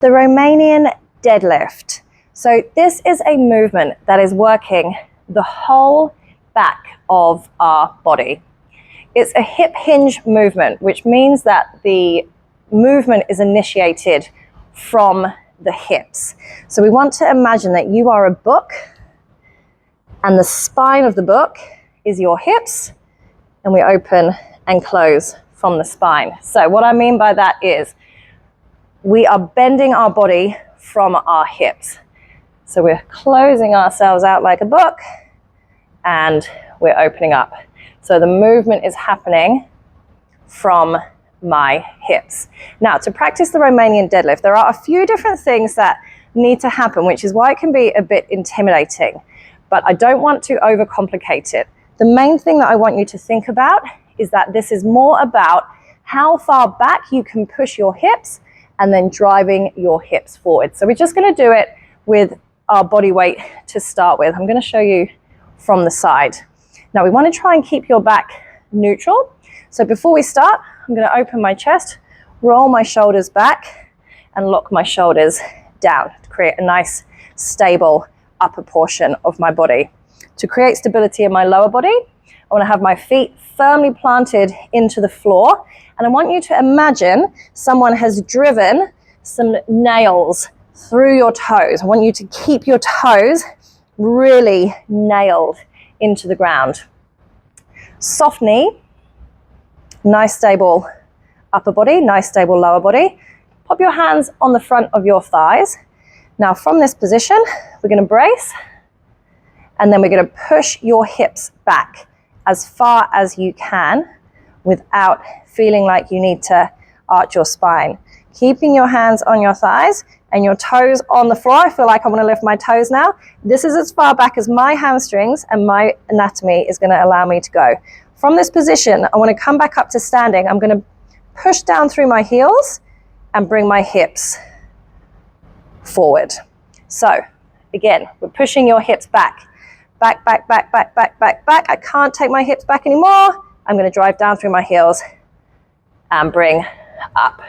The Romanian deadlift. So this is a movement that is working the whole back of our body. It's a hip hinge movement, which means that the movement is initiated from the hips. So we want to imagine that you are a book and the spine of the book is your hips, and we open and close from the spine. So what I mean by that is we are bending our body from our hips. So we're closing ourselves out like a book and we're opening up. So the movement is happening from my hips. Now, to practice the Romanian deadlift, there are a few different things that need to happen, which is why it can be a bit intimidating, but I don't want to overcomplicate it. The main thing that I want you to think about is that this is more about how far back you can push your hips and then driving your hips forward. So we're just going to do it with our body weight to start with. I'm going to show you from the side. Now we want to try and keep your back neutral. So before we start, I'm going to open my chest, roll my shoulders back and lock my shoulders down to create a nice stable upper portion of my body. To create stability in my lower body, I want to have my feet firmly planted into the floor, and I want you to imagine someone has driven some nails through your toes. I want you to keep your toes really nailed into the ground. Soft knee, nice stable upper body, nice stable lower body. Pop your hands on the front of your thighs. Now from this position, we're going to brace, and then we're going to push your hips back as far as you can without feeling like you need to arch your spine. Keeping your hands on your thighs and your toes on the floor. I feel like I want to lift my toes now. This is as far back as my hamstrings and my anatomy is going to allow me to go. From this position, I want to come back up to standing. I'm going to push down through my heels and bring my hips forward. So again, we're pushing your hips back. Back, back, back, back, back, back, back. I can't take my hips back anymore. I'm going to drive down through my heels and bring up.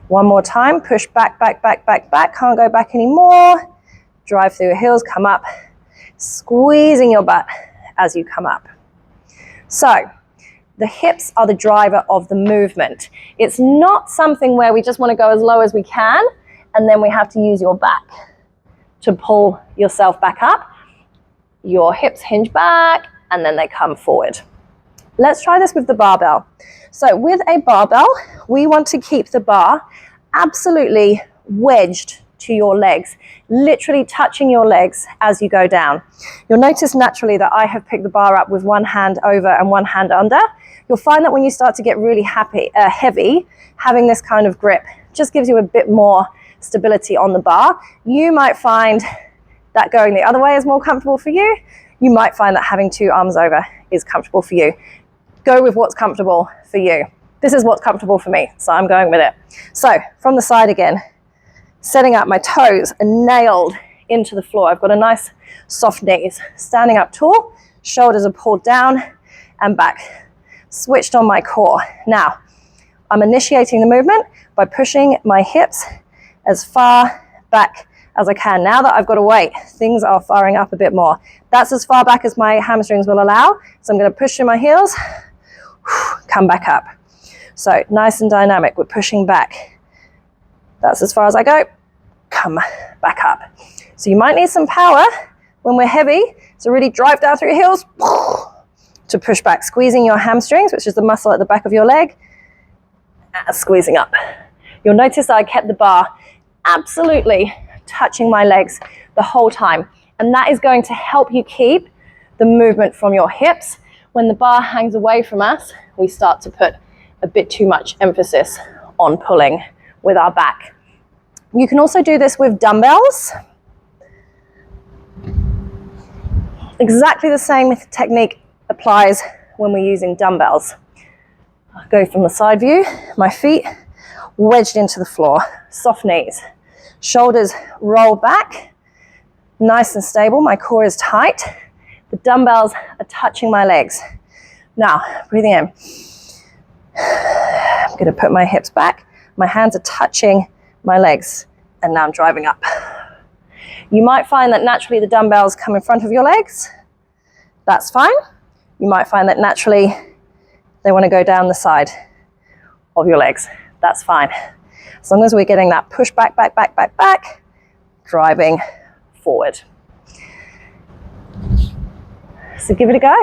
One more time, push back, back, back, back, back. Can't go back anymore. Drive through your heels, come up, squeezing your butt as you come up. So the hips are the driver of the movement. It's not something where we just want to go as low as we can and then we have to use your back to pull yourself back up. Your hips hinge back and then they come forward. Let's try this with the barbell. So with a barbell, we want to keep the bar absolutely wedged to your legs, literally touching your legs as you go down. You'll notice naturally that I have picked the bar up with one hand over and one hand under. You'll find that when you start to get really heavy, having this kind of grip just gives you a bit more stability on the bar. You might find that going the other way is more comfortable for you. You might find that having two arms over is comfortable for you. Go with what's comfortable for you. This is what's comfortable for me, so I'm going with it. So from the side again, setting up, my toes are nailed into the floor. I've got a nice soft knees. Standing up tall, shoulders are pulled down and back. Switched on my core. Now, I'm initiating the movement by pushing my hips as far back as I can. Now that I've got a weight, things are firing up a bit more. That's as far back as my hamstrings will allow. So I'm going to push through my heels, come back up. So nice and dynamic, we're pushing back. That's as far as I go, come back up. So you might need some power when we're heavy, so really drive down through your heels to push back, squeezing your hamstrings, which is the muscle at the back of your leg, and squeezing up. You'll notice that I kept the bar absolutely touching my legs the whole time, and that is going to help you keep the movement from your hips. When the bar hangs away from us, we start to put a bit too much emphasis on pulling with our back. You can also do this with dumbbells. Exactly the same technique applies when we're using dumbbells. I'll go from the side view, my feet wedged into the floor, soft knees. Shoulders roll back, nice and stable. My core is tight. The dumbbells are touching my legs. Now, breathing in. I'm going to put my hips back. My hands are touching my legs. and now I'm driving up. You might find that naturally the dumbbells come in front of your legs. That's fine. You might find that naturally they want to go down the side of your legs. That's fine. As long as we're getting that push back, back, back, back, back, driving forward. So give it a go.